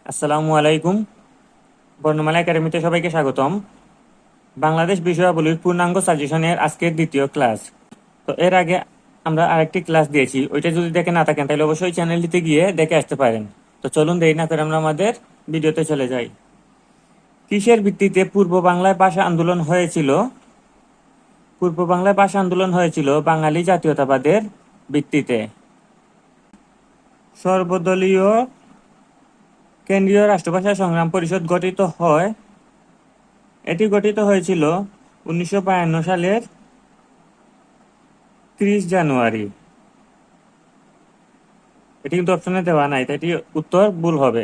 আসসালামু আলাইকুম। বর্ণমালা একাডেমিতে সবাইকে স্বাগতম। বাংলাদেশ বিষয়াবলীর পূর্ণাঙ্গ সাজেশনের আজকের দ্বিতীয় ক্লাস। তো এর আগে আমরা আরেকটি ক্লাস দিয়েছি, ওইটা যদি দেখে না থাকেন তাহলে অবশ্যই চ্যানেলটিতে গিয়ে দেখে আসতে পারেন। তো চলুন দেরি না করে আমরা আমাদের ভিডিওতে চলে যাই। কিসের ভিত্তিতে পূর্ব বাংলায় ভাষা আন্দোলন হয়েছিল? পূর্ব বাংলায় ভাষা আন্দোলন হয়েছিল বাঙালি জাতীয়তাবাদের ভিত্তিতে। সর্বদলীয় কেন্দ্রীয় রাষ্ট্রভাষা সংগ্রাম পরিষদ গঠিত হয়। এটি গঠিত হয়েছিল 1952 সালের 30 জানুয়ারি। এটি কিন্তু অপশনে দেওয়া নাই, তাই এটি উত্তর ভুল হবে।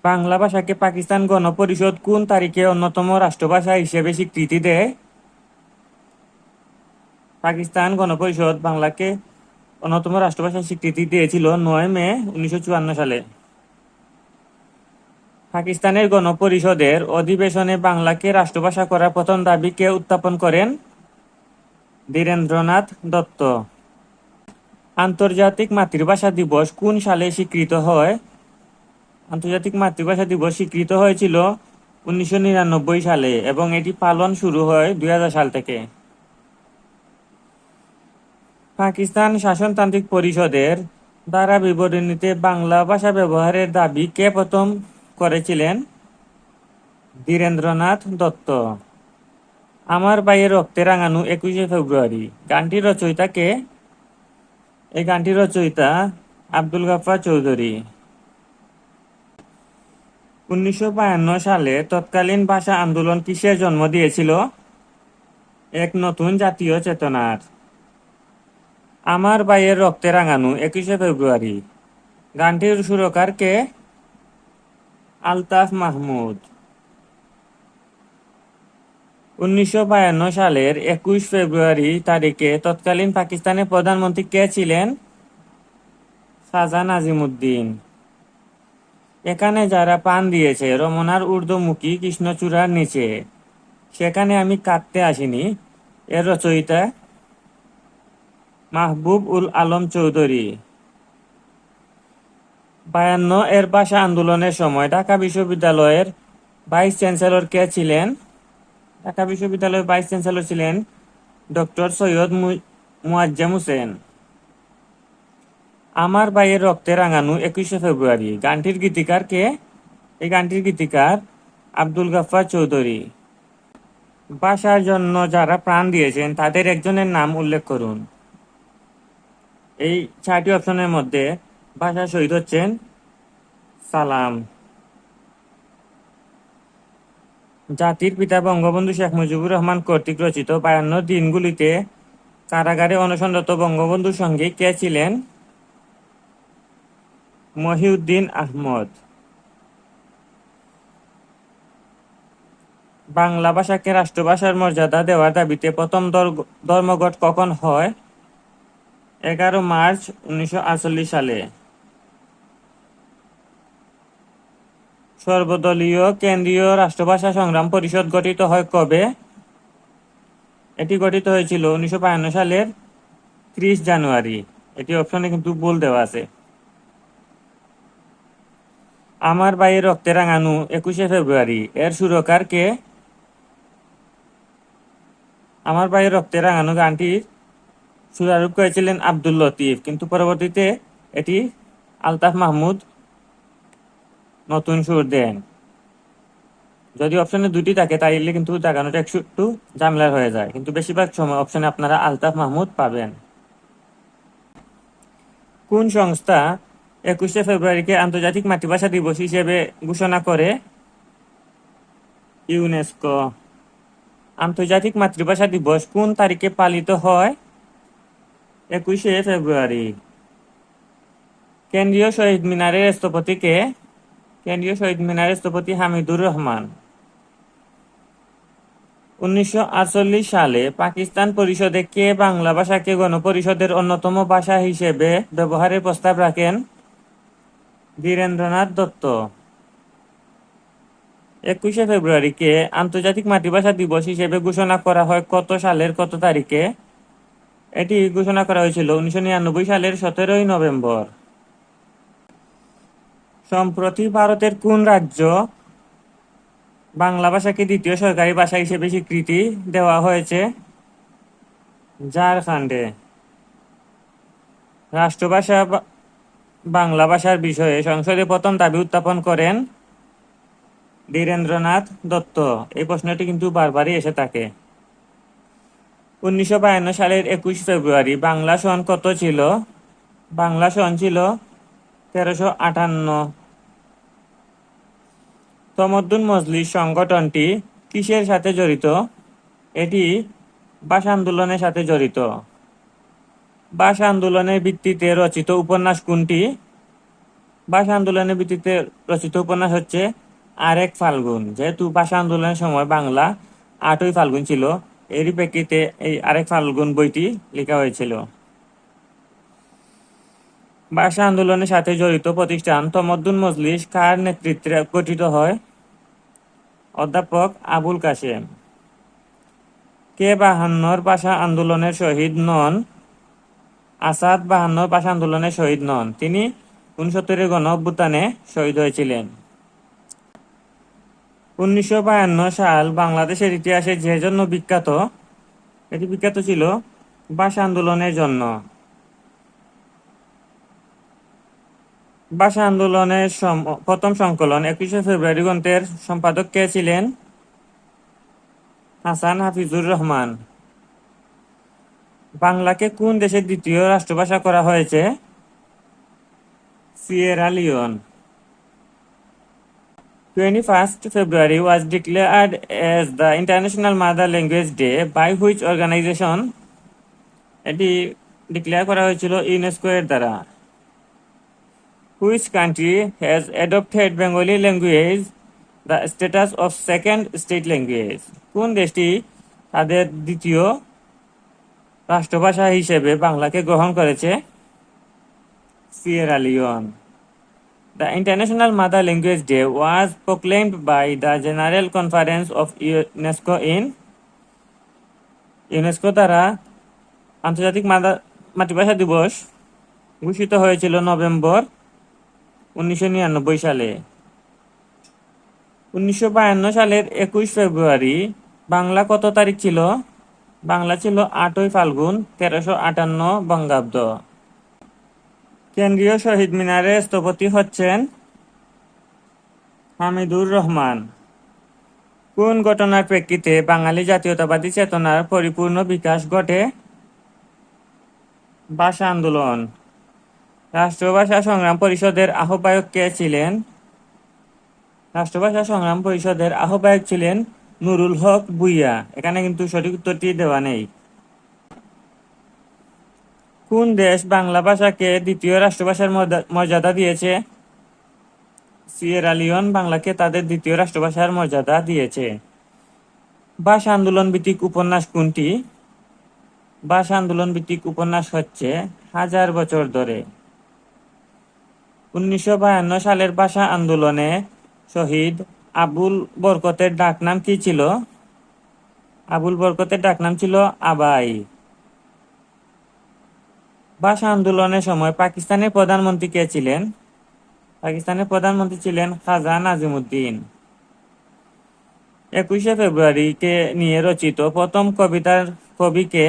বাংলা ভাষাকে পাকিস্তান গণপরিষদ কোন তারিখে অন্যতম রাষ্ট্রভাষা হিসেবে স্বীকৃতি দেয়? পাকিস্তান গণপরিষদ বাংলাকে অন্যতম রাষ্ট্রভাষা স্বীকৃতি দিয়েছিল 9 মে 1954 সালে। পাকিস্তানের গণপরিষদের অধিবেশনে বাংলাকে রাষ্ট্রভাষা করার প্রথম দাবি কে উত্থাপন করেন? ধীরেন্দ্রনাথ দত্ত। আন্তর্জাতিক মাতৃভাষা দিবস কোন সালে স্বীকৃত হয়? আন্তর্জাতিক মাতৃভাষা দিবস স্বীকৃত হয়েছিল 1999 সালে এবং এটি পালন শুরু হয় 2000 সাল থেকে। পাকিস্তান শাসনতান্ত্রিক পরিষদের দ্বারা বিবরণীতে বাংলা ভাষা ব্যবহারের দাবি কে প্রথম করেছিলেন? ধীরেন্দ্রনাথ দত্ত। আমার ভাইয়ের রক্তে রাঙানো 21শে ফেব্রুয়ারি গানটির রচয়িতা কে? এই গানটির রচয়িতা আব্দুল গাফফার চৌধুরী। 1952 সালে তৎকালীন ভাষা আন্দোলন কিসের জন্ম দিয়েছিল? এক নতুন জাতীয় চেতনার। আমার ভাইয়ের রক্তে রাঙানো 21শে ফেব্রুয়ারি গানটির সুরকার কে? আলতাফ মাহমুদ। 1952 সালের 21 ফেব্রুয়ারি তারিখে তৎকালীন পাকিস্তানের প্রধানমন্ত্রী কে ছিলেন? খাজা নাজিমুদ্দিন। এখানে যারা প্রাণ দিয়েছে রমনার ঊর্ধ্বমুখী কৃষ্ণচূড়ার নিচে, সেখানে আমি কাঁদতে আসিনি, এর রচয়িতা মাহবুব উল আলম চৌধুরী। 52 এর ভাষা আন্দোলনের সময় ঢাকা বিশ্ববিদ্যালয়ের ভাইস চ্যান্সেলর কে ছিলেন? ঢাকা বিশ্ববিদ্যালয়ের ভাইস চ্যান্সেলর ছিলেন ডক্টর সৈয়দ মুয়াজ্জেম হোসেন। আমার ভাইয়ের রক্তে রাঙানো 21শে ফেব্রুয়ারি গানটির গীতিকার কে? এই গানটির গীতিকার আব্দুল গাফফার চৌধুরী। ভাষার জন্য যারা প্রাণ দিয়েছেন তাদের একজনের নাম উল্লেখ করুন। এই 4টি অপশনের মধ্যে ভাষা শহীদ হচ্ছেন সালাম। জাতির পিতা বঙ্গবন্ধু শেখ মুজিবুর রহমান কর্তৃক রচিত 52 দিনগুলিতে কারাগারে অনশনরত বঙ্গবন্ধুর সঙ্গে কে ছিলেন? মহিউদ্দিন আহমদ। বাংলা ভাষাকে রাষ্ট্রভাষার মর্যাদা দেওয়ার দাবিতে প্রথম ধর্মঘট কখন হয়? 11 মার্চ 1948 সালে। সর্বদলীয় কেন্দ্রীয় রাষ্ট্রভাষা সংগ্রাম পরিষদ গঠিত হয় কবে? এটি গঠিত হয়েছিল 1952 সালের 30 জানুয়ারি। এটি অপশনে কিন্তু ভুল দেওয়া আছে। আমার ভাইয়ের রক্তে রাঙানো 21শে ফেব্রুয়ারি এর সুরকার কে? আমার ভাইয়ের রক্তে রাঙানো গানটির সুরারোপ করেছিলেন আব্দুল লতিফ, কিন্তু পরবর্তীতে এটি আলতাফ মাহমুদ নতুন সুর দেন। যদি অপশনে দুটি থাকে তাইলে কিন্তু জাগানোটা একটু ঝামেলার হয়ে যায়, কিন্তু বেশিরভাগ সময় অপশনে আপনারা আলতাফ মাহমুদ পাবেন। কোন সংস্থা 21শে ফেব্রুয়ারিকে আন্তর্জাতিক মাতৃভাষা দিবস হিসেবে ঘোষণা করে? ইউনেস্কো। আন্তর্জাতিক মাতৃভাষা দিবস কোন তারিখে পালিত হয়? 21শে ফেব্রুয়ারি। কেন্দ্রীয় শহীদ মিনারের স্থপতি কে? কেন্দ্রীয় শহীদ মিনারের স্থপতি হামিদুর রহমান। 1948 সালে পাকিস্তান পরিষদে কে বাংলা ভাষাকে গণপরিষদের অন্যতম ভাষা হিসেবে ব্যবহারের প্রস্তাব রাখেন? ধীরেন্দ্রনাথ দত্ত। 21শে ফেব্রুয়ারিকে আন্তর্জাতিক মাতৃভাষা দিবস হিসেবে ঘোষণা করা হয় কত সালের কত তারিখে? এটি ঘোষণা করা হয়েছিল 1999 সালের 17 নভেম্বর। সম্প্রতি ভারতের কোন রাজ্য বাংলা ভাষাকে দ্বিতীয় সরকারি ভাষা হিসেবে স্বীকৃতি দেওয়া হয়েছে? ঝাড়খণ্ডে। রাষ্ট্রভাষা বাংলা ভাষার বিষয়ে সংসদে প্রথম দাবি উত্থাপন করেন ধীরেন্দ্রনাথ দত্ত। এই প্রশ্নটি কিন্তু বারবারই এসে থাকে। 1952 সালের 21 ফেব্রুয়ারি বাংলা সন কত ছিল? বাংলা সন ছিল 1358। তমদ্দুন মজলিস সংগঠনটি কিসের সাথে জড়িত? এটি ভাষা আন্দোলনের সাথে জড়িত। ভাষা আন্দোলনের ভিত্তিতে রচিত উপন্যাস কোনটি? ভাষা আন্দোলনের ভিত্তিতে রচিত উপন্যাস হচ্ছে আরেক ফাল্গুন। যেহেতু ভাষা আন্দোলনের সময় বাংলা 8ই ফাল্গুন ছিল, এরই প্রেক্ষিতে এই আরেক ফাল্গুন বইটি লেখা হয়েছিল। ভাষা আন্দোলনের সাথে জড়িত প্রতিষ্ঠান তমদ্দুন মজলিস কার নেতৃত্বে গঠিত হয়? অধ্যাপক আবুল কাশেম। কে 52 ভাষা আন্দোলনের শহীদ নন? আসাদ 52 ভাষা আন্দোলনের শহীদ নন, তিনি 69-এর গণ অভ্যুত্থানে শহীদ হয়েছিলেন। 1952 সাল বাংলাদেশের ইতিহাসে যে জন্য বিখ্যাত, এটি বিখ্যাত ছিল ভাষা আন্দোলনের জন্য। ভাষা আন্দোলনের প্রথম সংকলন 21শে ফেব্রুয়ারি গ্রন্থের সম্পাদক কে ছিলেন? হাসান হাফিজুর রহমান। বাংলাকে কোন দেশের দ্বিতীয় রাষ্ট্রভাষা করা হয়েছে? Sierra Leone. 21st February was declared as the International Mother Language Day by which organization? এটি ডিক্লেয়ার করা হয়েছিল ইউনেস্কো এর দ্বারা। Which country has adopted Bengali language the status of second state language? কোন দেশটি তাদের দ্বিতীয় রাষ্ট্রভাষা হিসেবে বাংলাকে গ্রহণ করেছে? Sierra Leone. The International Mother Language Day was proclaimed by the General Conference of UNESCO in UNESCO দ্বারা আন্তর্জাতিক মাতৃভাষা দিবস ঘোষিত হয়েছিল নভেম্বর 1999 সালে। 1952 সালের 21 ফেব্রুয়ারি বাংলা কত তারিখ ছিল? বাংলা ছিল 8ই ফাল্গুন 1358 বঙ্গাব্দ। কেন্দ্রীয় শহীদ মিনারে স্থপতি হচ্ছেন হামিদুর রহমান। কোন ঘটনার প্রেক্ষিতে বাঙালি জাতীয়তাবাদী চেতনার পরিপূর্ণ বিকাশ ঘটে? ভাষা আন্দোলন। রাষ্ট্রভাষা সংগ্রাম পরিষদের আহ্বায়ক কে ছিলেন? রাষ্ট্রভাষা সংগ্রাম পরিষদের আহ্বায়ক ছিলেন নুরুল হক ভূঁইয়া। এখানে কিন্তু সঠিক উত্তরটি দেওয়া নেই। কোন দেশ বাংলা ভাষাকে দ্বিতীয় রাষ্ট্রভাষার মর্যাদা দিয়েছে? সিয়েরা লিওন বাংলাকে তাদের দ্বিতীয় রাষ্ট্রভাষার মর্যাদা দিয়েছে। ভাষা আন্দোলন ভিত্তিক উপন্যাস কোনটি? ভাষা আন্দোলন ভিত্তিক উপন্যাস হচ্ছে হাজার বছর ধরে। 1952 সালের ভাষা আন্দোলনে শহীদ আবুল বরকতের ডাকনাম কি ছিল? আবুল বরকতের ডাকনাম ছিল আবাই। ভাষা আন্দোলনের সময় পাকিস্তানের প্রধানমন্ত্রী কে ছিলেন? পাকিস্তানের প্রধানমন্ত্রী ছিলেন খাজা নাজিমুদ্দিন। 21শে ফেব্রুয়ারিকে নিয়ে রচিত প্রথম কবিতার কবি কে?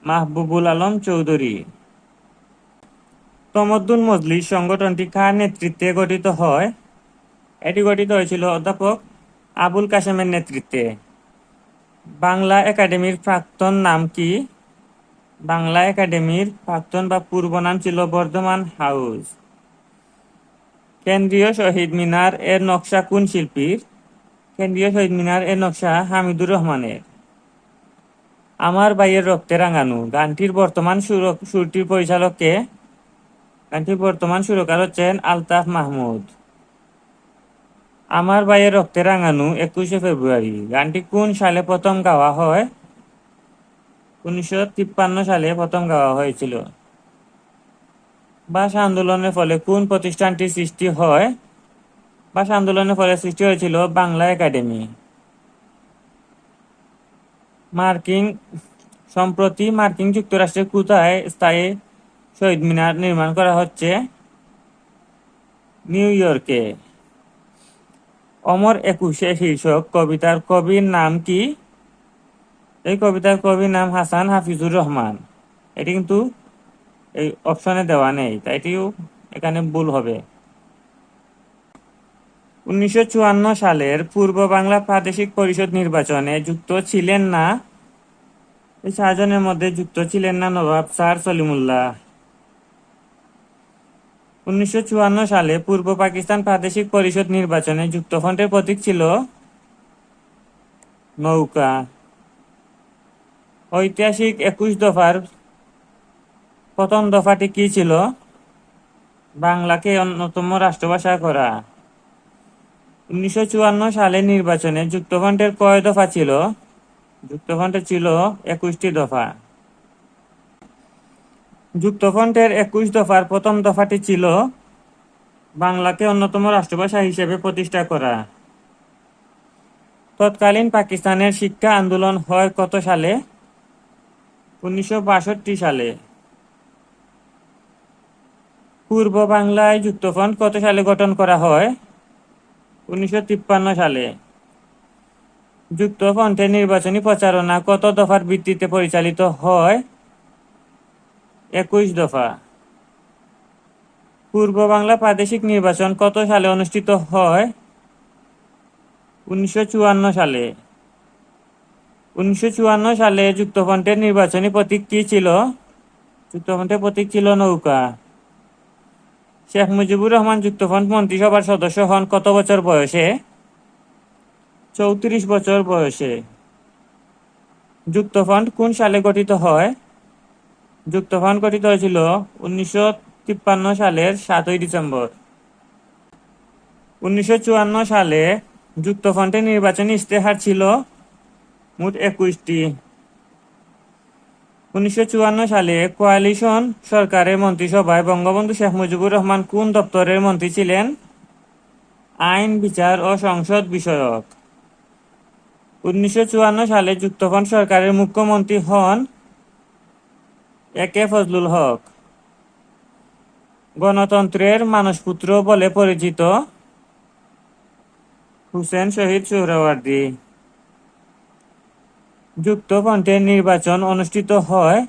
মাহবুবুল আলম চৌধুরী। তমদ্দুন মজলিস সংগঠনটি কার নেতৃত্বে গঠিত হয়? এটি গঠিত হয়েছিল অধ্যাপক আবুল কাশেমের নেতৃত্বে। বাংলা একাডেমির প্রাক্তন নাম কি? বাংলা একাডেমির প্রাক্তন বা পূর্ব নাম ছিল বর্ধমান হাউস। কেন্দ্রীয় শহীদ মিনার এর নকশা কোন শিল্পীর? কেন্দ্রীয় শহীদ মিনার এর নকশা হামিদুর রহমানের। আমার ভাইয়ের রক্তে রাঙানো গানটির বর্তমান সুরটির পরিচালক কে? গানটির বর্তমান সুরকার হচ্ছেন আলতাফ মাহমুদ। আমার ভাইয়ের রক্তে রাঙানো 21শে ফেব্রুয়ারি গানটি কোন সালে প্রথম গাওয়া হয়? 1953 সালে প্রথম গাওয়া হয়েছিল। ভাষা আন্দোলনের ফলে কোন প্রতিষ্ঠানটির সৃষ্টি হয়? ভাষা আন্দোলনের ফলে সৃষ্টি হয়েছিল বাংলা একাডেমি। সম্প্রতি মার্কিন যুক্তরাষ্ট্রের কোথায় স্থায়ী শহীদ মিনার নির্মাণ করা হচ্ছে? নিউ ইয়র্কে। অমর একুশে শীর্ষক কবিতার কবির নাম কি? এই কবিতার কবির নাম হাসান হাফিজুর রহমান। এটি কিন্তু এই অপশনে দেওয়া নেই, তাই এটিও এখানে ভুল হবে। 1954 সালের পূর্ব বাংলা প্রাদেশিক পরিষদ নির্বাচনে যুক্ত ছিলেন না? এই 4 জনের মধ্যে যুক্ত ছিলেন না নবাব স্যার সলিমুল্লাহ। 1954 সালে পূর্ব পাকিস্তান প্রাদেশিক পরিষদ নির্বাচনে যুক্তফ্রন্টের প্রতীক ছিল নৌকা। ঐতিহাসিক 21 দফার প্রথম দফাটি কি ছিল? বাংলাকে অন্যতম রাষ্ট্রভাষা করা। 1954 সালের নির্বাচনে যুক্তফ্রন্টের কয় দফা ছিল? যুক্তফ্রন্টের ছিল 21টি দফা। যুক্তফ্রন্টের 21 দফার প্রথম দফাটি ছিল বাংলাকে অন্যতম রাষ্ট্রভাষা হিসেবে প্রতিষ্ঠা করা। তৎকালীন পাকিস্তানের শিক্ষা আন্দোলন হয় কত সালে? 1962 সালে। পূর্ব বাংলায় যুক্তফ্রন্ট কত সালে গঠন করা হয়? 1953 সালে। যুক্তফ্রন্টের নির্বাচনী প্রচারণা কত দফার ভিত্তিতে পরিচালিত হয়? 21 দফা। পূর্ব বাংলা প্রাদেশিক নির্বাচন কত সালে অনুষ্ঠিত হয়? 1954 সালে। 1954 সালে যুক্তফ্রন্টের নির্বাচনী প্রতীক কি ছিল? যুক্তফ্রন্টের প্রতীক ছিল নৌকা। শেখ মুজিবুর রহমান যুক্তফ্রন্ট মন্ত্রিসভার সদস্য হন কত বছর বয়সে? 34 বছর বয়সে। যুক্তফ্রন্ট কোন সালে গঠিত হয়? যুক্তফ্রন্ট গঠিত হয়েছিল 1953 সালের 7 ডিসেম্বর। 1954 সালে যুক্তফ্রন্টের নির্বাচনী ইশতেহার ছিল মোট 21টি। 1954 সালে কোয়ালিশন সরকারের মন্ত্রিসভায় বঙ্গবন্ধু শেখ মুজিবুর রহমান কোন দপ্তরের মন্ত্রী ছিলেন? আইন, বিচার ও সংসদ বিষয়ক। 1954 সালে যুক্তফ্রন্ট সরকারের মুখ্যমন্ত্রী হন এ.কে ফজলুল হক। গণতন্ত্রের মানসপুত্র বলে পরিচিত হুসেন শহীদ সোহরাওয়ার্দী। যুক্তফ্রন্টের নির্বাচন অনুষ্ঠিত হয়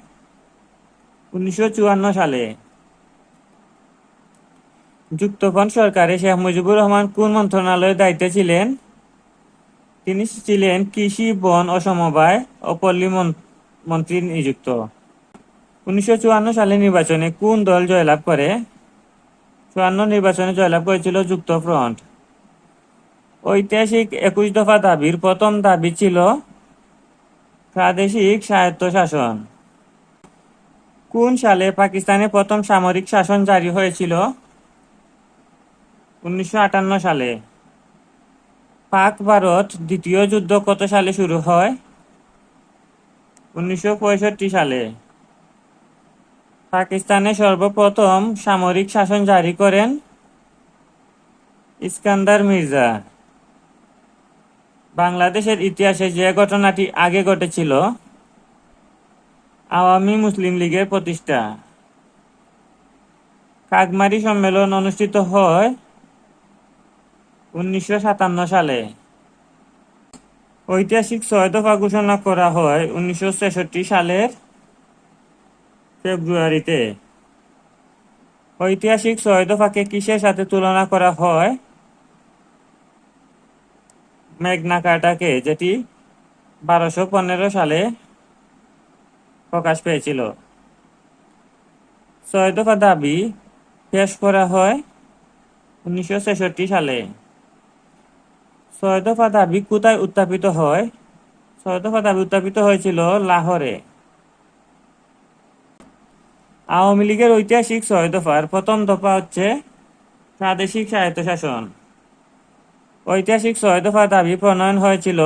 1954 সালে। যুক্তফ্রন্ট সরকারে শেখ মুজিবুর রহমান কোন মন্ত্রণালয়ের দায়িত্বে ছিলেন? তিনি ছিলেন কৃষি, বন ও সমবায় ও পল্লী মন্ত্রী নিযুক্ত। 1954 সালের নির্বাচনে কোন দল জয়লাভ করে? 54 নির্বাচনে জয়লাভ করেছিল যুক্তফ্রন্ট। ঐতিহাসিক 21 দফা দাবির প্রথম দাবি ছিল প্রাদেশিক স্বায়ত্তশাসন। কোন সালে পাকিস্তানে প্রথম সামরিক শাসন জারি হয়েছিল? 1958 সালে। পাক ভারত দ্বিতীয় যুদ্ধ কত সালে শুরু হয়? 1965 সালে। পাকিস্তানে সর্বপ্রথম সামরিক শাসন জারি করেন ইস্কান্দার মির্জা। বাংলাদেশের ইতিহাসে যে ঘটনাটি আগে ঘটেছিল? আওয়ামী মুসলিম লীগের প্রতিষ্ঠা। কাকমারি সম্মেলন অনুষ্ঠিত হয় 1957 সালে। ঐতিহাসিক 6 দফা ঘোষণা করা হয় 1966 সালের ফেব্রুয়ারিতে। ঐতিহাসিক 6 দফাকে কিসের সাথে তুলনা করা হয়? ম্যাগনা কার্টাকে, যেটি 1215 সালে প্রকাশ পেয়েছিল। 6 দফা দাবি পেশ করা হয় 1966 সালে। 6 দফা দাবি কোথায় উত্থাপিত হয়? 6 দফা দাবি উত্থাপিত হয়েছিল লাহোরে। আওয়ামী লীগের ঐতিহাসিক 6 দফার প্রথম দফা হচ্ছে প্রাদেশিক স্বায়ত্তশাসন। ঐতিহাসিক 6 দফা দাবি প্রণয়ন হয়েছিল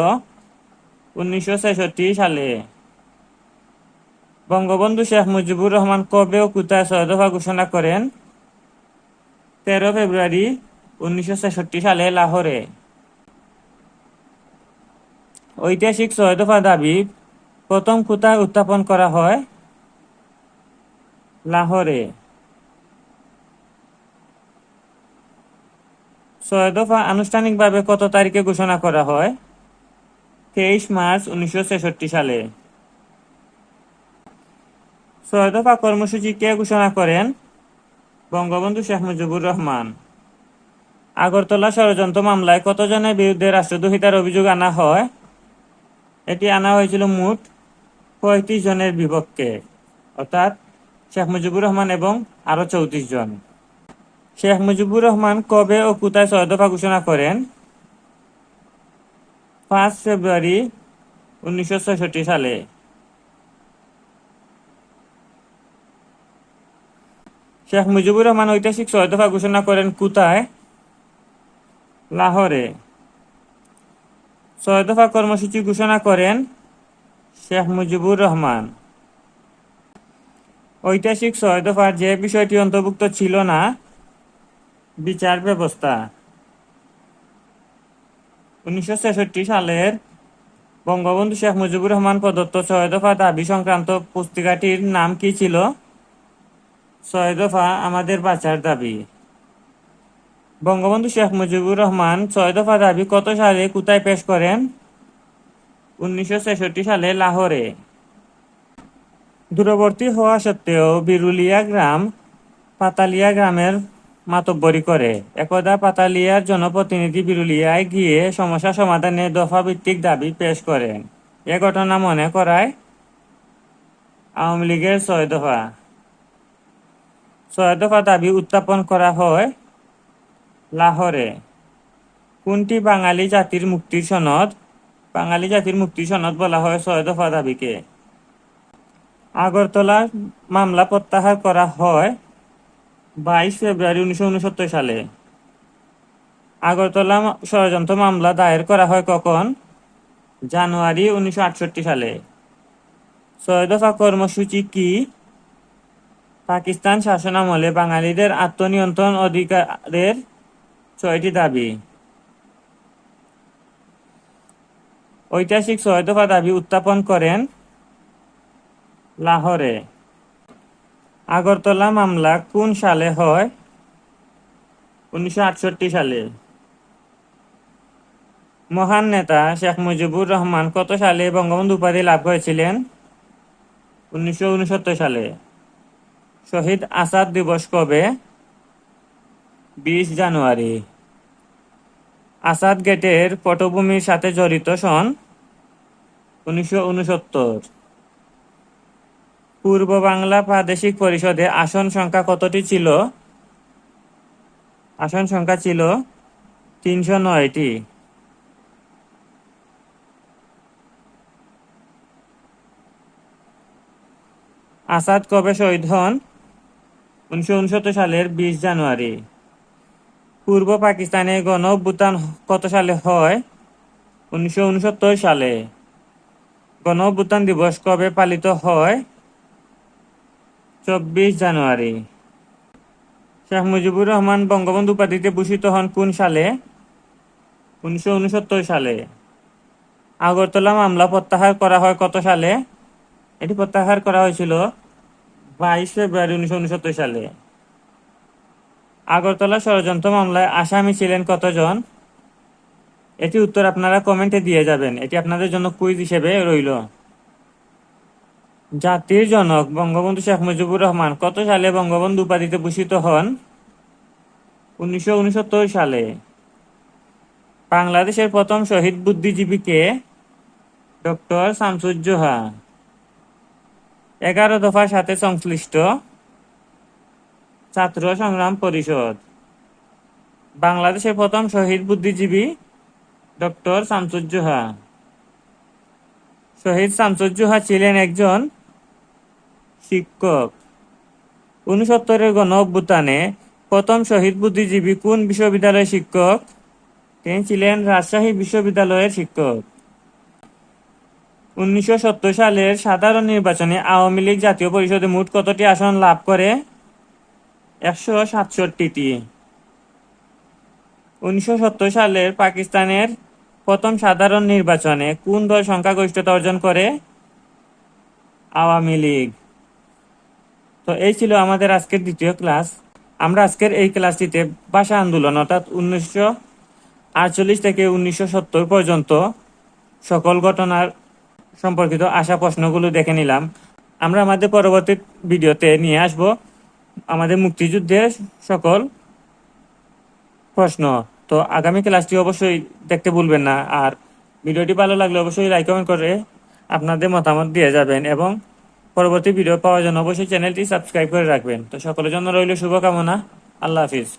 1966 সালে। বঙ্গবন্ধু শেখ মুজিবুর রহমান কবে ও কোথায় 6 দফা ঘোষণা করেন? 13 ফেব্রুয়ারি 1966 সালে লাহোরে। ঐতিহাসিক 6 দফা দাবি প্রথম কোথায় উত্থাপন করা হয়? লাহোরে। ছয় দফা আনুষ্ঠানিকভাবে কত তারিখে ঘোষণা করা হয়? 23 মার্চ 1966 সালে। ছয় দফা কর্মসূচি কে ঘোষণা করেন? বঙ্গবন্ধু শেখ মুজিবুর রহমান। আগরতলা ষড়যন্ত্র মামলায় কতজনের বিরুদ্ধে রাষ্ট্রদ্রোহিতার অভিযোগ আনা হয়? এটি আনা হয়েছিল মোট 35 জনের বিপক্ষে, অর্থাৎ শেখ মুজিবুর রহমান এবং আরো 34 জন। শেখ মুজিবুর রহমান কবে ও কোথায় ছয় দফা ঘোষণা করেন? 5 ফেব্রুয়ারি 1966 সালে। শেখ মুজিবুর রহমান ঐতিহাসিক ছয় দফা ঘোষণা করেন কোথায়? লাহোরে। ছয় দফা কর্মসূচি ঘোষণা করেন শেখ মুজিবুর রহমান। ঐতিহাসিক ছয় দফার যে বিষয়টি অন্তর্ভুক্ত ছিল না? বিচার ব্যবস্থা। 1966 সালের বঙ্গবন্ধু শেখ মুজিবুর রহমান প্রদত্ত ছয় দফা দাবি সংক্রান্ত পুস্তিকাটির নাম কি ছিল? ছয় দফা আমাদের বাঁচার দাবি। বঙ্গবন্ধু শেখ মুজিবুর রহমান ছয় দফা দাবি কত সালে কোথায় পেশ করেন? 1966 সালে লাহোরে। দূরবর্তী হওয়া সত্ত্বেও বিরুলিয়া গ্রাম পাতালিয়া গ্রামের মাতব্বরি করে। একদা পাতালিয়ার জনপ্রতিনিধি বিরুলিয়ায় গিয়ে সমস্যা সমাধানে দফা ভিত্তিক দাবি পেশ করেন। এ ঘটনা মনে করায় আওয়ামী লীগের ছয় দফা। ছয় দফা দাবি উত্থাপন করা হয় লাহোরে। কোনটি বাঙালি জাতির মুক্তির সনদ? বাঙালি জাতির মুক্তির সনদ বলা হয় ছয় দফা দাবিকে। আগরতলা মামলা প্রত্যাহার করা হয় 22 ফেব্রুয়ারি 1969 সালে। আগরতলা ষড়যন্ত্র মামলা দায়ের করা হয় কখন? জানুয়ারি 1968 সালে। ছয় দফা কর্মসূচি কি? পাকিস্তান শাসনামলে বাঙালিদের আত্মনিয়ন্ত্রণ অধিকারের 6টি দাবি। ঐতিহাসিক ছয় দফা দাবি উত্থাপন করেন লাহোরে। আগরতলা মামলা কোন সালে হয়? 1968 সালে। মহান নেতা শেখ মুজিবুর রহমান কত সালে বঙ্গবন্ধু উপাধি লাভ করেছিলেন? 1969 সালে। শহীদ আসাদ দিবস কবে? 20 জানুয়ারি। আসাদ গেটের পটভূমির সাথে জড়িত সন? 1969। পূর্ব বাংলা প্রাদেশিক পরিষদে আসন সংখ্যা কতটি ছিল? আসন সংখ্যা ছিল 309টি। আসাদ কবে শহীদ হন? 1969 সালের 20 জানুয়ারি। পূর্ব পাকিস্তানে গণ অভ্যুত্থান কত সালে হয়? 1969 সালে। গণ অভ্যুত্থান দিবস কবে পালিত হয়? 24 জানুয়ারি। শেখ মুজিবুর রহমান বঙ্গবন্ধু উপাধিতে ভূষিত হন কোন সালে? 1969 সালে। আগরতলা মামলা প্রত্যাহার করা হয় কত সালে? এটি প্রত্যাহার করা হয়েছিল 22 ফেব্রুয়ারি 1969 সালে। আগরতলা ষড়যন্ত্র মামলায় আসামি ছিলেন কতজন? এটি উত্তর আপনারা কমেন্টে দিয়ে যাবেন। এটি আপনাদের জন্য কুইজ হিসেবে রইল। জাতির জনক বঙ্গবন্ধু শেখ মুজিবুর রহমান কত সালে বঙ্গবন্ধু উপাধিতে ভূষিত হন? 1969 সালে। বাংলাদেশের প্রথম শহীদ বুদ্ধিজীবী কে? ডক্টর শামসুজ্জোহা। 11 দফার সাথে সংশ্লিষ্ট? ছাত্র সংগ্রাম পরিষদ। বাংলাদেশের প্রথম শহীদ বুদ্ধিজীবী? ডক্টর শামসুজ্জোহা। শহীদ শামসুজ্জোহা ছিলেন একজন শিক্ষক। 69-এর গণ অভ্যুত্থানে প্রথম শহীদ বুদ্ধিজীবী কোন বিশ্ববিদ্যালয়ের শিক্ষক? তিনি ছিলেন রাজশাহী বিশ্ববিদ্যালয়ের শিক্ষক। 1970 সালের সাধারণ নির্বাচনে আওয়ামী লীগ জাতীয় পরিষদে মোট কতটি আসন লাভ করে? 167টি। 1970 সালের পাকিস্তানের প্রথম সাধারণ নির্বাচনে কোন দল সংখ্যাগরিষ্ঠতা অর্জন করে? আওয়ামী লীগ। তো এই ছিল আমাদের আজকের দ্বিতীয় ক্লাস। আমরা আজকের এই ক্লাসটিতে ভাষা আন্দোলন অর্থাৎ 1948 থেকে 1970 পর্যন্ত সকল ঘটনার সম্পর্কিত আসা প্রশ্নগুলো দেখে নিলাম। আমরা আমাদের পরবর্তী ভিডিওতে নিয়ে আসব আমাদের মুক্তিযুদ্ধের সকল প্রশ্ন। তো আগামী ক্লাসটি অবশ্যই দেখতে ভুলবেন না। আর ভিডিওটি ভালো লাগলে অবশ্যই লাইক কমেন্ট করে আপনাদের মতামত দিয়ে যাবেন এবং পরবর্তী ভিডিও পাওয়ার জন্য অবশ্যই চ্যানেলটি সাবস্ক্রাইব করে রাখবেন। তো সকলের জন্য রইল শুভকামনা। আল্লাহ হাফিজ।